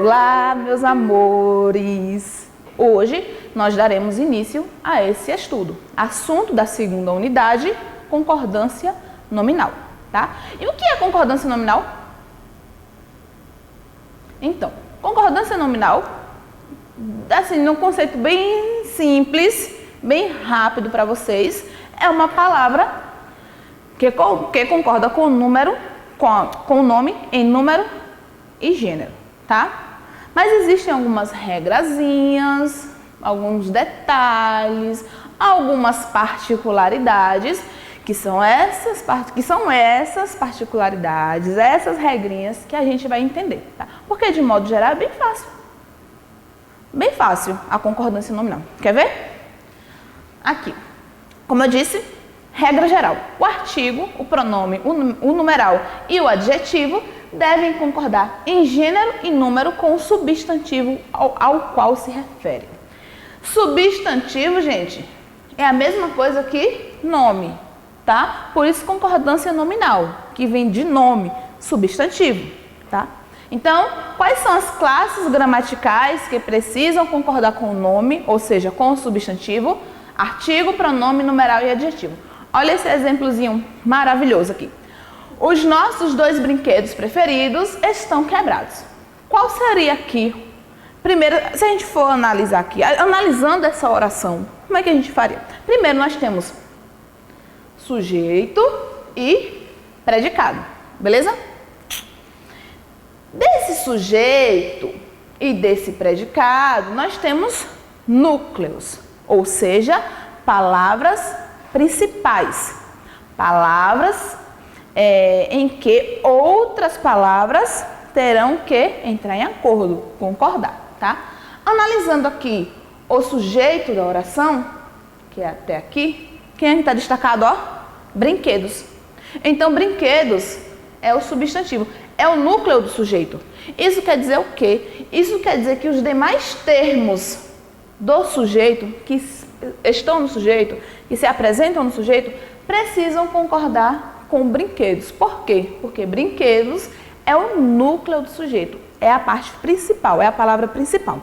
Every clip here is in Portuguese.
Olá, meus amores! Hoje nós daremos início a esse estudo. Assunto da segunda unidade, concordância nominal, tá? E o que é concordância nominal? Então, concordância nominal, assim, num conceito bem simples, bem rápido para vocês, é uma palavra que concorda com o número, com o nome em número e gênero, tá? Mas existem algumas regrazinhas, alguns detalhes, algumas particularidades, que são essas particularidades, essas regrinhas que a gente vai entender, tá? Porque de modo geral é bem fácil. Bem fácil a concordância nominal. Quer ver? Aqui. Como eu disse, regra geral. O artigo, o pronome, o numeral e o adjetivo devem concordar em gênero e número com o substantivo ao qual se refere. Substantivo, gente, é a mesma coisa que nome, tá? Por isso concordância nominal, que vem de nome, substantivo, tá? Então, quais são as classes gramaticais que precisam concordar com o nome, ou seja, com o substantivo? Artigo, pronome, numeral e adjetivo. Olha esse exemplozinho maravilhoso aqui. Os nossos dois brinquedos preferidos estão quebrados. Qual seria aqui? Primeiro, se a gente for analisar aqui, analisando essa oração, como é que a gente faria? Primeiro, nós temos sujeito e predicado, beleza? Desse sujeito e desse predicado, nós temos núcleos, ou seja, palavras principais. Palavras em que outras palavras terão que entrar em acordo, concordar, tá? Analisando aqui o sujeito da oração, que é até aqui, quem está destacado, ó? Brinquedos. Então, brinquedos é o substantivo, é o núcleo do sujeito. Isso quer dizer o quê? Isso quer dizer que os demais termos do sujeito, que estão no sujeito, que se apresentam no sujeito, precisam concordar com brinquedos. Por quê? Porque brinquedos é o núcleo do sujeito, é a parte principal, é a palavra principal,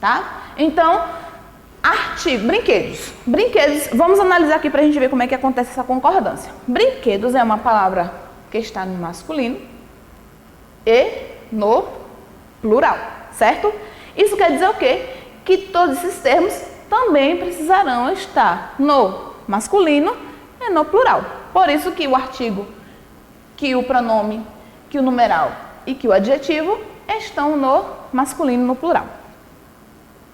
tá? Então, artigo, brinquedos. Brinquedos, vamos analisar aqui para a gente ver como é que acontece essa concordância. Brinquedos é uma palavra que está no masculino e no plural, certo? Isso quer dizer o quê? Que todos esses termos também precisarão estar no masculino e no plural. Por isso que o artigo, que o pronome, que o numeral e que o adjetivo estão no masculino e no plural.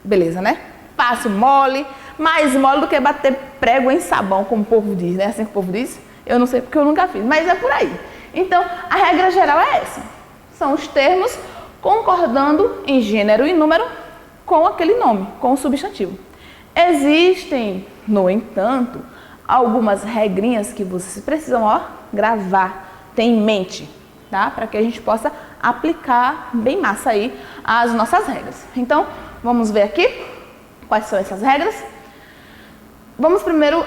Beleza, né? Fácil, mole, mais mole do que bater prego em sabão, como o povo diz, né? Assim que o povo diz. Eu não sei porque eu nunca fiz, mas é por aí. Então, a regra geral é essa. São os termos concordando em gênero e número com aquele nome, com o substantivo. Existem, no entanto, algumas regrinhas que vocês precisam, ó, gravar, ter em mente, tá? Para que a gente possa aplicar bem massa aí as nossas regras. Então, vamos ver aqui quais são essas regras. Vamos primeiro,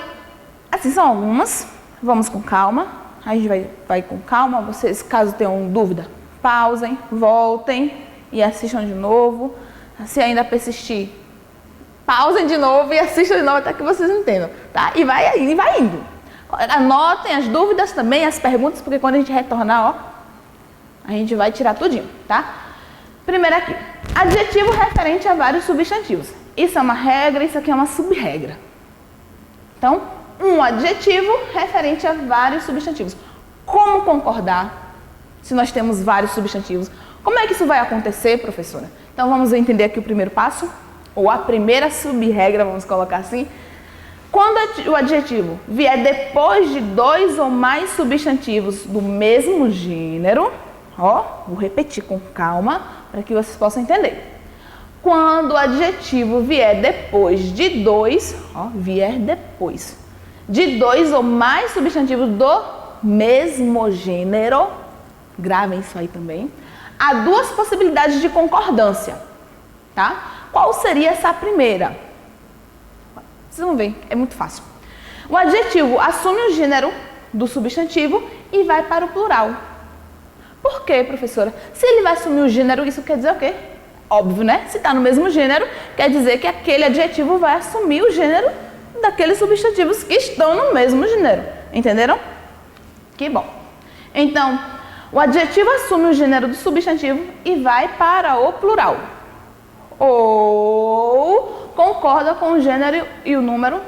assim são algumas, vamos com calma, a gente vai com calma. Vocês, caso tenham dúvida, pausem, voltem e assistam de novo. Se ainda persistir, pausem de novo e assistam de novo até que vocês entendam, tá? E vai indo. Anotem as dúvidas também, as perguntas, porque quando a gente retornar, ó, a gente vai tirar tudinho, tá? Primeiro aqui, adjetivo referente a vários substantivos. Isso é uma regra, isso aqui é uma sub-regra. Então, um adjetivo referente a vários substantivos. Como concordar se nós temos vários substantivos? Como é que isso vai acontecer, professora? Então, vamos entender aqui o primeiro passo, ou a primeira sub-regra, vamos colocar assim. Quando o adjetivo vier depois de dois ou mais substantivos do mesmo gênero, ó, vou repetir com calma para que vocês possam entender. Quando o adjetivo vier depois de dois, ó, vier depois de dois ou mais substantivos do mesmo gênero, gravem isso aí também, há duas possibilidades de concordância, tá? Qual seria essa primeira? Vocês vão ver, é muito fácil. O adjetivo assume o gênero do substantivo e vai para o plural. Por quê, professora? Se ele vai assumir o gênero, isso quer dizer o quê? Óbvio, né? Se está no mesmo gênero, quer dizer que aquele adjetivo vai assumir o gênero daqueles substantivos que estão no mesmo gênero. Entenderam? Que bom. Então, o adjetivo assume o gênero do substantivo e vai para o plural. Ou concorda com o gênero e o número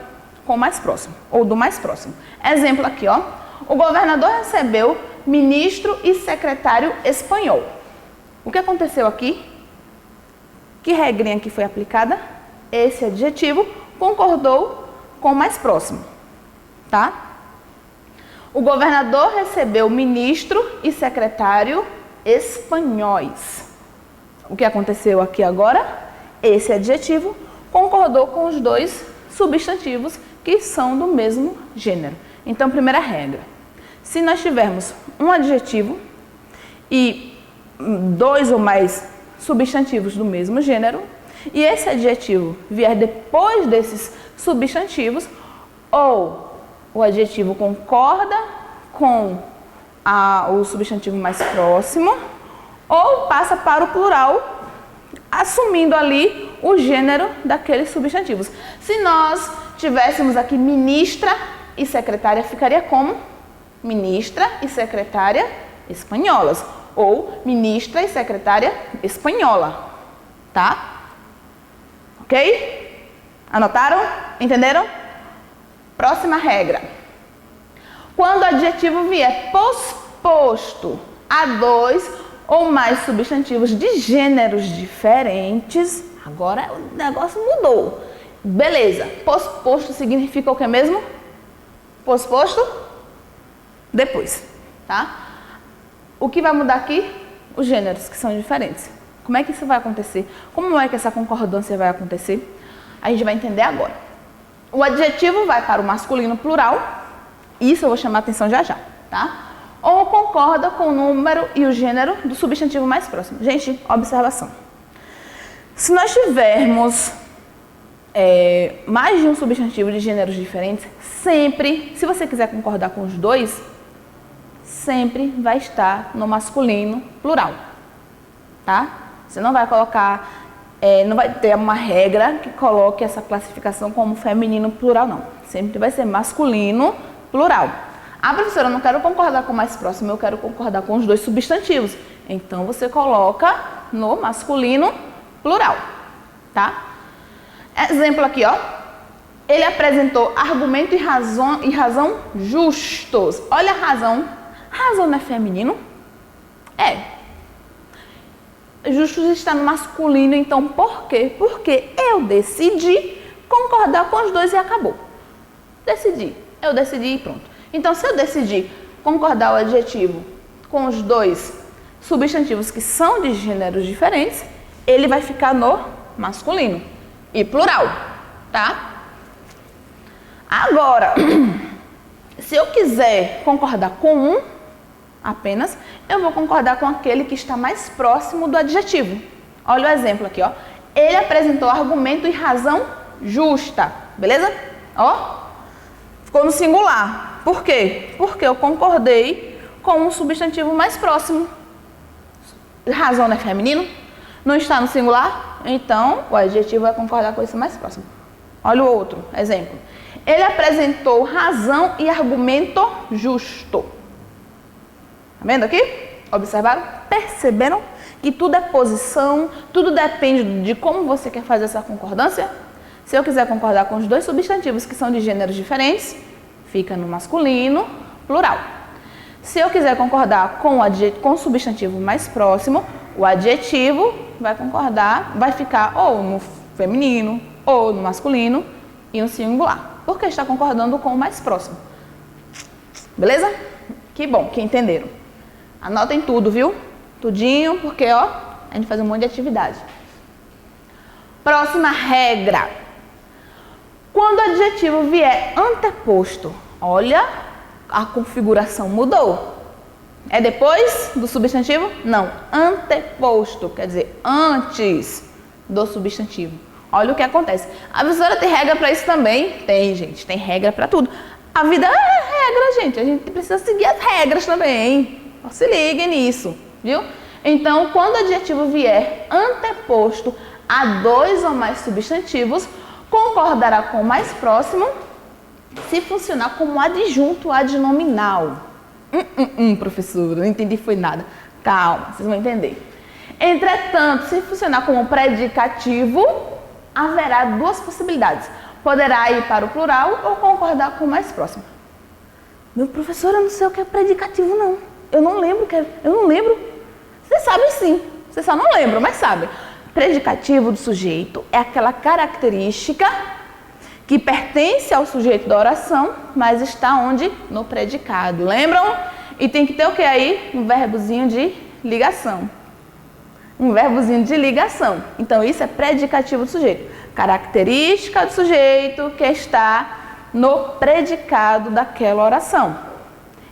com o mais próximo, ou do mais próximo. Exemplo aqui, ó. O governador recebeu ministro e secretário espanhol. O que aconteceu aqui? Que regrinha que foi aplicada? Esse adjetivo concordou com o mais próximo, tá? O governador recebeu ministro e secretário espanhóis. O que aconteceu aqui agora? Esse adjetivo concordou com os dois substantivos que são do mesmo gênero. Então, primeira regra. Se nós tivermos um adjetivo e dois ou mais substantivos do mesmo gênero, e esse adjetivo vier depois desses substantivos, ou o adjetivo concorda com o substantivo mais próximo, ou passa para o plural, assumindo ali o gênero daqueles substantivos. Se nós tivéssemos aqui ministra e secretária, ficaria como? Ministra e secretária espanholas, ou ministra e secretária espanhola, tá? Ok? Anotaram? Entenderam? Próxima regra. Quando o adjetivo vier posposto a dois ou mais substantivos de gêneros diferentes, agora o negócio mudou. Beleza, posposto significa o que mesmo? Posposto? Depois, tá? O que vai mudar aqui? Os gêneros, que são diferentes. Como é que isso vai acontecer? Como é que essa concordância vai acontecer? A gente vai entender agora. O adjetivo vai para o masculino plural, isso eu vou chamar a atenção já já, tá? Ou concorda com o número e o gênero do substantivo mais próximo. Gente, observação. Se nós tivermos mais de um substantivo de gêneros diferentes, sempre, se você quiser concordar com os dois, sempre vai estar no masculino plural, tá? Você não vai colocar, não vai ter uma regra que coloque essa classificação como feminino plural, não. Sempre vai ser masculino plural. Ah, professora, eu não quero concordar com o mais próximo, eu quero concordar com os dois substantivos. Então, você coloca no masculino plural, tá? Exemplo aqui, ó. Ele apresentou argumento e razão justos. Olha a razão. Razão não é feminino? É. Justos está no masculino, então por quê? Porque eu decidi concordar com os dois e acabou. Eu decidi e pronto. Então, se eu decidir concordar o adjetivo com os dois substantivos que são de gêneros diferentes, ele vai ficar no masculino e plural, tá? Agora, se eu quiser concordar com um apenas, eu vou concordar com aquele que está mais próximo do adjetivo. Olha o exemplo aqui, ó. Ele apresentou argumento e razão justa, beleza? Ó, ficou no singular. Por quê? Porque eu concordei com um substantivo mais próximo. Razão não é feminino? Não está no singular? Então, o adjetivo vai concordar com esse mais próximo. Olha o outro exemplo. Ele apresentou razão e argumento justo. Tá vendo aqui? Observaram? Perceberam que tudo é posição, tudo depende de como você quer fazer essa concordância? Se eu quiser concordar com os dois substantivos que são de gêneros diferentes, fica no masculino plural. Se eu quiser concordar com o substantivo mais próximo, o adjetivo vai concordar, vai ficar ou no feminino, ou no masculino e no singular, porque está concordando com o mais próximo. Beleza? Que bom que entenderam. Anotem tudo, viu? Tudinho, porque ó, a gente faz um monte de atividade. Próxima regra. Quando o adjetivo vier anteposto, olha, a configuração mudou. É depois do substantivo? Não, anteposto, quer dizer, antes do substantivo. Olha o que acontece. A professora tem regra para isso também? Tem, gente, tem regra para tudo. A vida é regra, gente, a gente precisa seguir as regras também, hein? Se liguem nisso, viu? Então, quando o adjetivo vier anteposto a 2 ou mais substantivos, concordará com o mais próximo se funcionar como adjunto adnominal. Professora, não entendi foi nada. Calma, vocês vão entender. Entretanto, se funcionar como predicativo, haverá 2 possibilidades. Poderá ir para o plural ou concordar com o mais próximo. Meu professor, eu não sei o que é predicativo, não. Eu não lembro. Você sabe sim, você só não lembra, mas sabe. Predicativo do sujeito é aquela característica que pertence ao sujeito da oração, mas está onde? No predicado. Lembram? E tem que ter o que aí? Um verbozinho de ligação. Então, isso é predicativo do sujeito. Característica do sujeito que está no predicado daquela oração.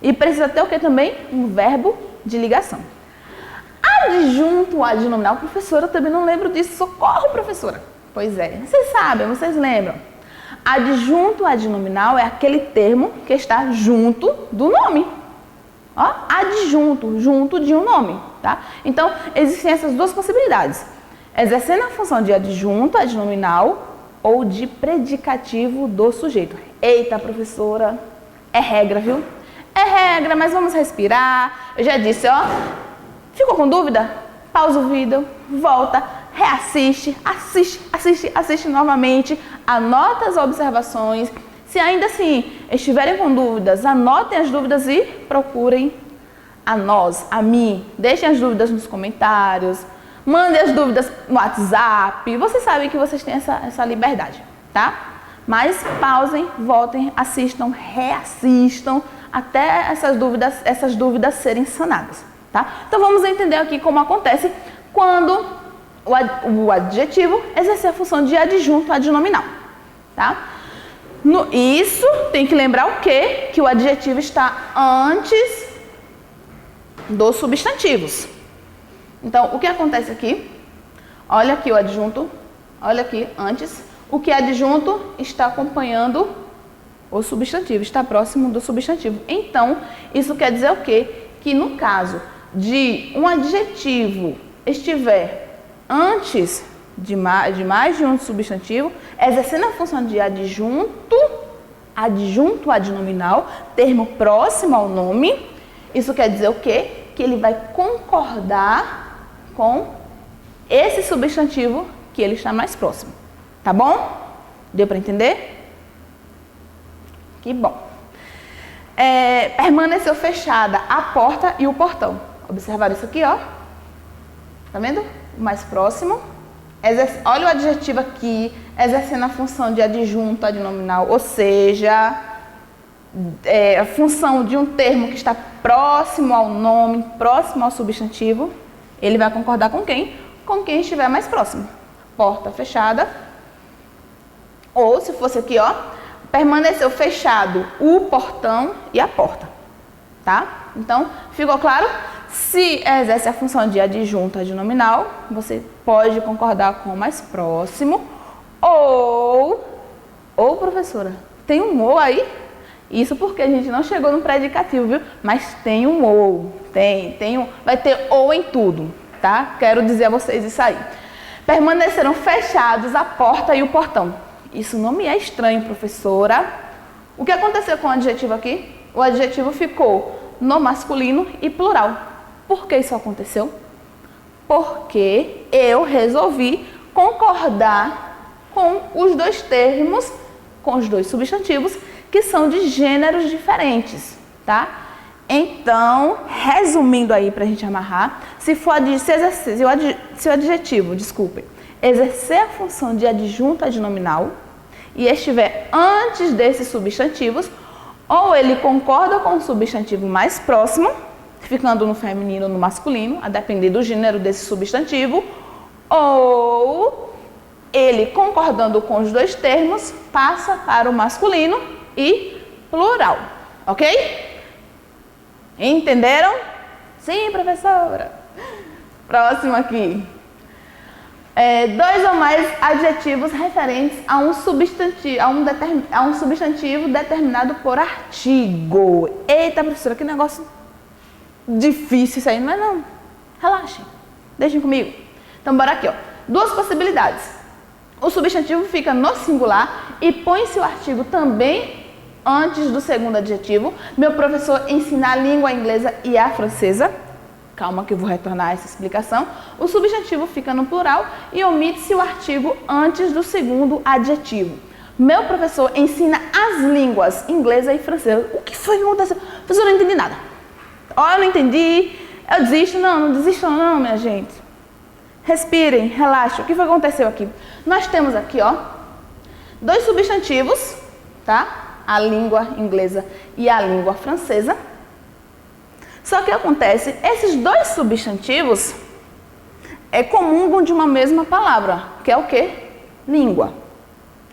E precisa ter o que também? Um verbo de ligação. Adjunto adnominal, professora, eu também não lembro disso. Socorro, professora. Pois é, vocês sabem, vocês lembram. Adjunto adnominal é aquele termo que está junto do nome. Ó, adjunto, junto de um nome, tá? Então, existem essas 2 possibilidades. Exercendo a função de adjunto adnominal ou de predicativo do sujeito. Eita, professora, é regra, viu? É regra, mas vamos respirar. Eu já disse, ó. Ficou com dúvida? Pausa o vídeo, volta, reassiste, assiste novamente, anota as observações. Se ainda assim estiverem com dúvidas, anotem as dúvidas e procurem a nós, a mim. Deixem as dúvidas nos comentários, mandem as dúvidas no WhatsApp. Vocês sabem que vocês têm essa liberdade, tá? Mas pausem, voltem, assistam, reassistam, até essas dúvidas serem sanadas. Tá? Então vamos entender aqui como acontece quando o adjetivo exercer a função de adjunto adnominal. Tá? Isso tem que lembrar o quê? Que o adjetivo está antes dos substantivos. Então, o que acontece aqui? Olha aqui o adjunto, olha aqui antes. O que é adjunto está acompanhando o substantivo, está próximo do substantivo. Então, isso quer dizer o quê? Que no caso de um adjetivo estiver antes de mais de um substantivo, exercendo a função de adjunto adnominal, termo próximo ao nome, isso quer dizer o quê? Que ele vai concordar com esse substantivo que ele está mais próximo. Tá bom? Deu para entender? Que bom. Permaneceu fechada a porta e o portão. Observaram isso aqui, ó. Tá vendo? O mais próximo. Olha o adjetivo aqui, exercendo a função de adjunto adnominal, ou seja, a função de um termo que está próximo ao nome, próximo ao substantivo, ele vai concordar com quem? Com quem estiver mais próximo. Porta fechada. Ou, se fosse aqui, ó, permaneceu fechado o portão e a porta. Tá? Então, ficou claro? Se exerce a função de adjunto adnominal, você pode concordar com o mais próximo. Ou, professora, tem um ou aí? Isso porque a gente não chegou no predicativo, viu? Mas tem um ou, vai ter ou em tudo, tá? Quero dizer a vocês isso aí. Permaneceram fechados a porta e o portão. Isso não me é estranho, professora. O que aconteceu com o adjetivo aqui? O adjetivo ficou no masculino e plural. Por que isso aconteceu? Porque eu resolvi concordar com os 2 termos, com os 2 substantivos, que são de gêneros diferentes, tá? Então, resumindo aí para a gente amarrar, se o adjetivo, exercer a função de adjunto adnominal e estiver antes desses substantivos, ou ele concorda com o substantivo mais próximo, ficando no feminino ou no masculino, a depender do gênero desse substantivo, ou ele, concordando com os 2 termos, passa para o masculino e plural, ok? Entenderam? Sim, professora. Próximo aqui. 2 ou mais adjetivos referentes a um substantivo determinado por artigo. Eita, professora, que negócio difícil isso aí, não é não. Relaxem, deixem comigo. Então, bora aqui, ó. Duas possibilidades. O substantivo fica no singular e põe-se o artigo também antes do segundo adjetivo. Meu professor ensina a língua inglesa e a francesa. Calma que eu vou retornar a essa explicação. O substantivo fica no plural e omite-se o artigo antes do segundo adjetivo. Meu professor ensina as línguas inglesa e francesa. O que foi que aconteceu? Professor, eu não entendi nada. Ó, eu não entendi. Eu desisto. Não desistam não, minha gente. Respirem, relaxem. O que foi que aconteceu aqui? Nós temos aqui, ó, dois substantivos, tá? A língua inglesa e a língua francesa. Só que acontece, esses dois substantivos comungam de uma mesma palavra, que é o quê? Língua.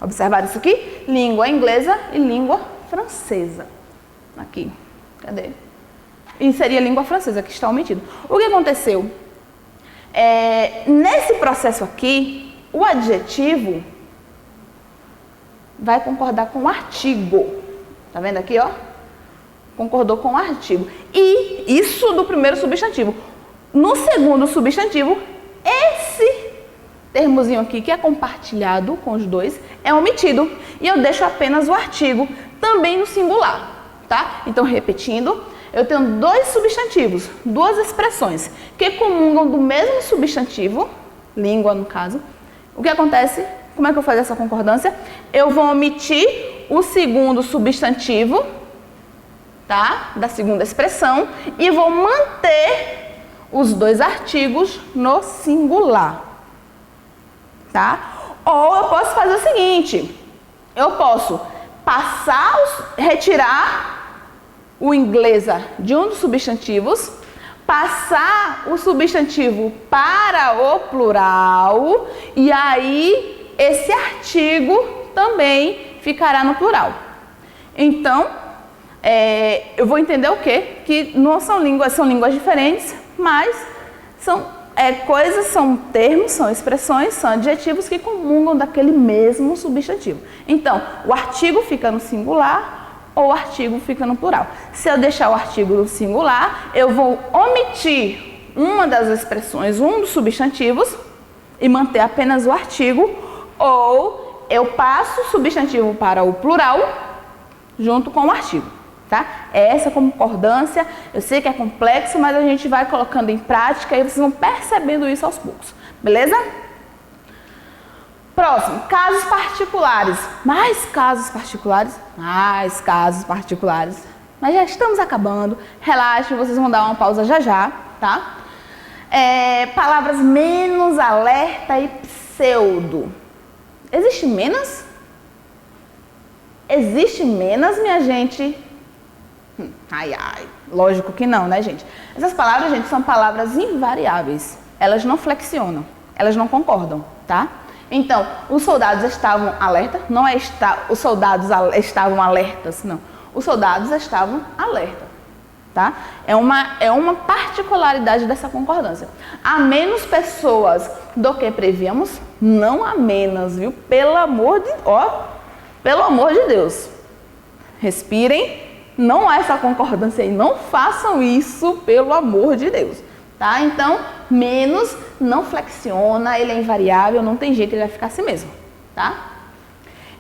Observaram isso aqui? Língua inglesa e língua francesa. Aqui, cadê? E seria língua francesa, que está omitido. O que aconteceu? Nesse processo aqui, o adjetivo vai concordar com o artigo. Tá vendo aqui, ó? Concordou com o artigo. E isso do primeiro substantivo. No segundo substantivo, esse termozinho aqui, que é compartilhado com os dois, é omitido. E eu deixo apenas o artigo, também no singular, tá? Então, repetindo, eu tenho dois substantivos, duas expressões, que comungam do mesmo substantivo, língua no caso. O que acontece? Como é que eu faço essa concordância? Eu vou omitir o segundo substantivo, tá? Da segunda expressão, e vou manter os dois artigos no singular, tá? Ou eu posso fazer o seguinte, eu posso retirar o inglesa de um dos substantivos, passar o substantivo para o plural, e aí esse artigo também ficará no plural. Então, eu vou entender o quê? Que não são línguas diferentes, mas são coisas, são termos, são expressões, são adjetivos que comungam daquele mesmo substantivo. Então, o artigo fica no singular ou o artigo fica no plural. Se eu deixar o artigo no singular, eu vou omitir uma das expressões, um dos substantivos, e manter apenas o artigo, ou eu passo o substantivo para o plural junto com o artigo. Tá? Essa concordância, eu sei que é complexo, mas a gente vai colocando em prática e vocês vão percebendo isso aos poucos. Beleza? Próximo, casos particulares. Mais casos particulares. Mais casos particulares. Mas já estamos acabando. Relaxem, vocês vão dar uma pausa já já, tá? Palavras menos, alerta e pseudo. Existe menos? Existe menos, minha gente? Lógico que não, né, gente? Essas palavras, gente, são palavras invariáveis. Elas não flexionam, elas não concordam, tá? Então, os soldados estavam alerta, não os soldados estavam alertas, não. Os soldados estavam alerta, tá? É uma particularidade dessa concordância. Há menos pessoas do que prevíamos, não há menos, viu? Pelo amor de Deus. Respirem. Não há essa concordância aí, não façam isso, pelo amor de Deus, tá? Então, menos não flexiona, ele é invariável, não tem jeito, ele vai ficar assim mesmo, tá?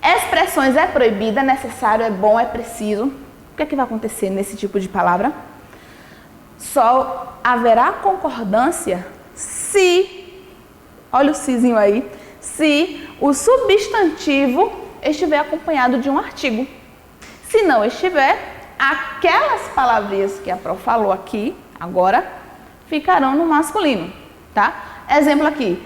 Expressões é proibida, é necessário, é bom, é preciso. O que é que vai acontecer nesse tipo de palavra? Só haverá concordância se, olha o sizinho aí, se o substantivo estiver acompanhado de um artigo. Se não estiver, aquelas palavrinhas que a prof falou aqui, agora, ficarão no masculino, tá? Exemplo aqui,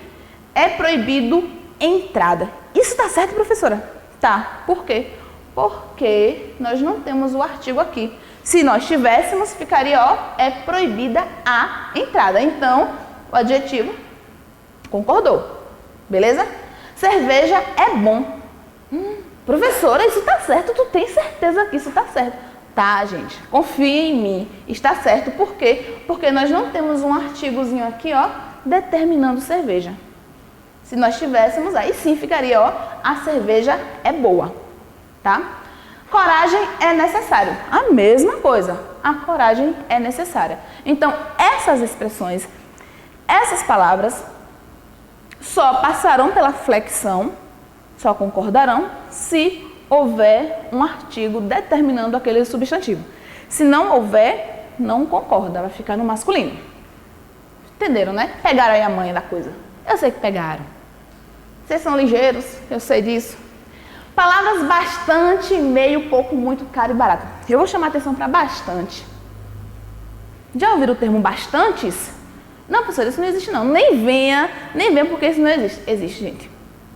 é proibido entrada. Isso tá certo, professora? Tá. Por quê? Porque nós não temos o artigo aqui. Se nós tivéssemos, ficaria, ó, é proibida a entrada. Então, o adjetivo concordou, beleza? Cerveja é bom. Professora, isso tá certo, tu tem certeza que isso tá certo? Tá, gente, confia em mim, está certo. Por quê? Porque nós não temos um artigozinho aqui, ó, determinando cerveja. Se nós tivéssemos, aí sim ficaria, ó, a cerveja é boa, tá? Coragem é necessário. A mesma coisa. A coragem é necessária. Então, essas expressões, essas palavras só passarão pela flexão, só concordarão se houver um artigo determinando aquele substantivo. Se não houver, não concorda, vai ficar no masculino. Entenderam, né? Pegaram aí a manha da coisa. Eu sei que pegaram. Vocês são ligeiros, eu sei disso. Palavras bastante, meio, pouco, muito, caro e barato. Eu vou chamar a atenção para bastante. Já ouviram o termo bastantes? Não, professor, isso não existe não. Nem venha porque isso não existe. Existe, gente.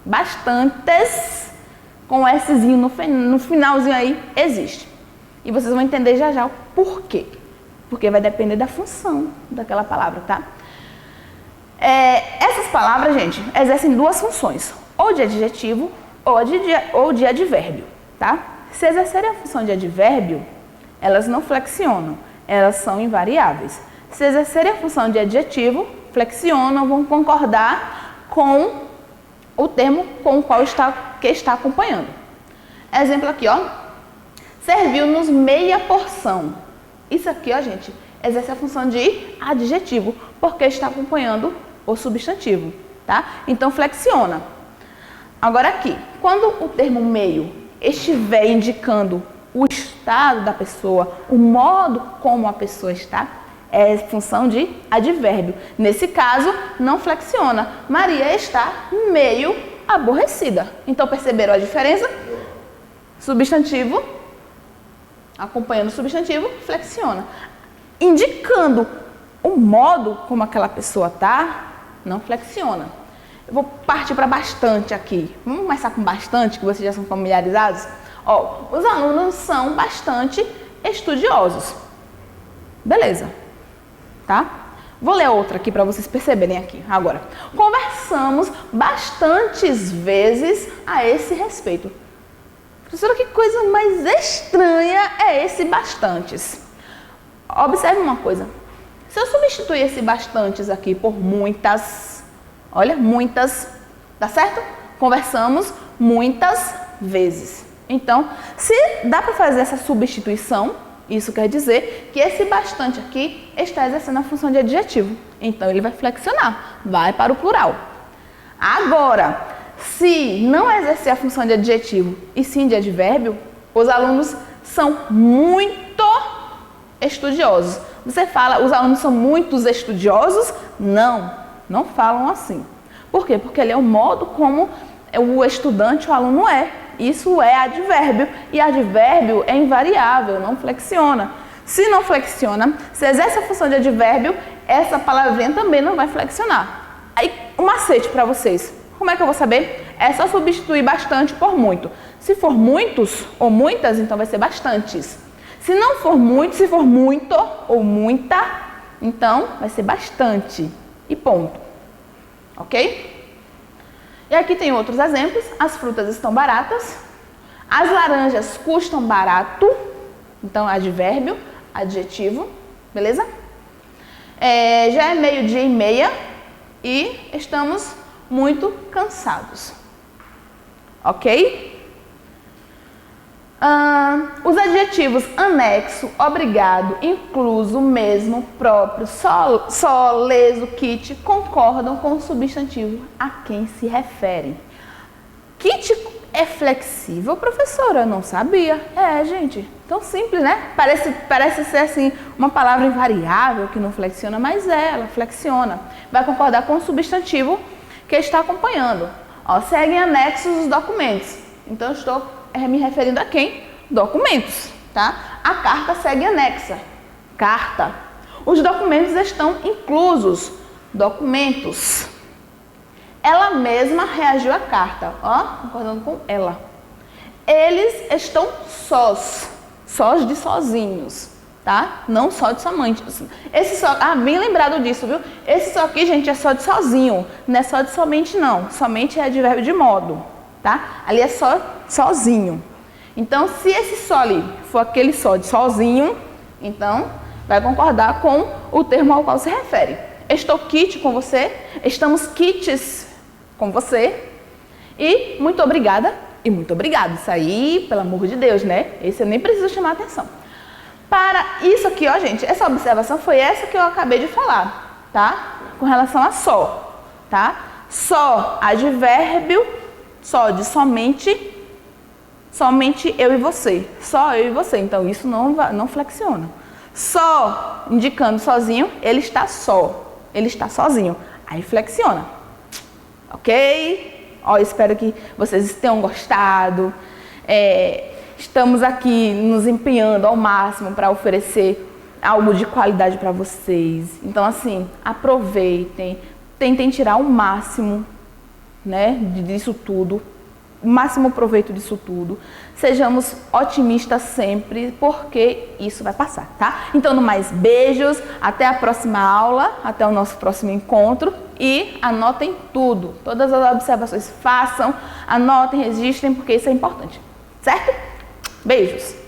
Bastantes, com Szinho no finalzinho aí, existe. E vocês vão entender já já o porquê. Porque vai depender da função daquela palavra, tá? Essas palavras, gente, exercem duas funções. Ou de adjetivo ou de advérbio, tá? Se exercerem a função de advérbio, elas não flexionam, elas são invariáveis. Se exercerem a função de adjetivo, flexionam, vão concordar com o termo com o qual está acompanhando. Exemplo aqui, ó. Serviu-nos meia porção. Isso aqui, ó, gente, exerce a função de adjetivo, porque está acompanhando o substantivo, tá? Então, flexiona. Agora aqui, quando o termo meio estiver indicando o estado da pessoa, o modo como a pessoa está, é função de advérbio. Nesse caso, não flexiona. Maria está meio aborrecida. Então, perceberam a diferença? Substantivo, acompanhando o substantivo, flexiona. Indicando o modo como aquela pessoa está, não flexiona. Eu vou partir para bastante aqui. Vamos começar com bastante, que vocês já são familiarizados? Ó, os alunos são bastante estudiosos. Beleza, tá? Vou ler outra aqui para vocês perceberem aqui. Agora, conversamos bastantes vezes a esse respeito. Professora, que coisa mais estranha é esse bastantes? Observe uma coisa. Se eu substituir esse bastantes aqui por muitas, olha, muitas, tá certo? Conversamos muitas vezes. Então, se dá para fazer essa substituição, isso quer dizer que esse bastante aqui está exercendo a função de adjetivo. Então, ele vai flexionar, vai para o plural. Agora, se não exercer a função de adjetivo e sim de advérbio, os alunos são muito estudiosos. Você fala, os alunos são muitos estudiosos? Não, não falam assim. Por quê? Porque ele é o modo como o estudante, o aluno é. Isso é advérbio. E advérbio é invariável, não flexiona. Se não flexiona, se exerce a função de advérbio, essa palavrinha também não vai flexionar. Aí, um macete para vocês. Como é que eu vou saber? É só substituir bastante por muito. Se for muitos ou muitas, então vai ser bastantes. Se não for muito, se for muito ou muita, então vai ser bastante. E ponto. Ok? E aqui tem outros exemplos. As frutas estão baratas. As laranjas custam barato. Então, advérbio, adjetivo. Beleza? Já é 12:30 e estamos muito cansados. Ok? Os adjetivos anexo, obrigado, incluso, mesmo, próprio, só, leso, kit, concordam com o substantivo a quem se referem. Kit é flexível, professora? Não sabia. Gente, tão simples, né? Parece ser assim uma palavra invariável que não flexiona, mas ela flexiona. Vai concordar com o substantivo que está acompanhando. Ó, seguem anexos os documentos. Então, eu estou me referindo a quem? Documentos, tá? A carta segue anexa. Carta. Os documentos estão inclusos. Documentos. Ela mesma reagiu à carta. Ó, concordando com ela. Eles estão sós. Sós de sozinhos, tá? Não só de somente. Esse só, bem lembrado disso, viu? Esse só aqui, gente, é só de sozinho. Não é só de somente, não. Somente é advérbio de modo, tá? Ali é só sozinho. Então, se esse só ali for aquele só de sozinho, então vai concordar com o termo ao qual se refere. Estou kit com você, estamos kits com você e muito obrigada, e muito obrigado. Isso aí, pelo amor de Deus, né? Esse eu nem preciso chamar atenção. Para isso aqui, ó, gente, essa observação foi essa que eu acabei de falar, tá? Com relação a só, tá? Só, advérbio, só de somente, somente eu e você. Só eu e você. Então, isso não flexiona. Só, indicando sozinho, ele está só. Ele está sozinho. Aí flexiona. Ok? Ó, espero que vocês tenham gostado. Estamos aqui nos empenhando ao máximo para oferecer algo de qualidade para vocês. Então, assim, aproveitem, tentem tirar o máximo, né, disso tudo, o máximo proveito disso tudo. Sejamos otimistas sempre, porque isso vai passar, tá? Então, no mais, beijos, até a próxima aula, até o nosso próximo encontro e anotem tudo. Todas as observações façam, anotem, registrem, porque isso é importante, certo? Beijos!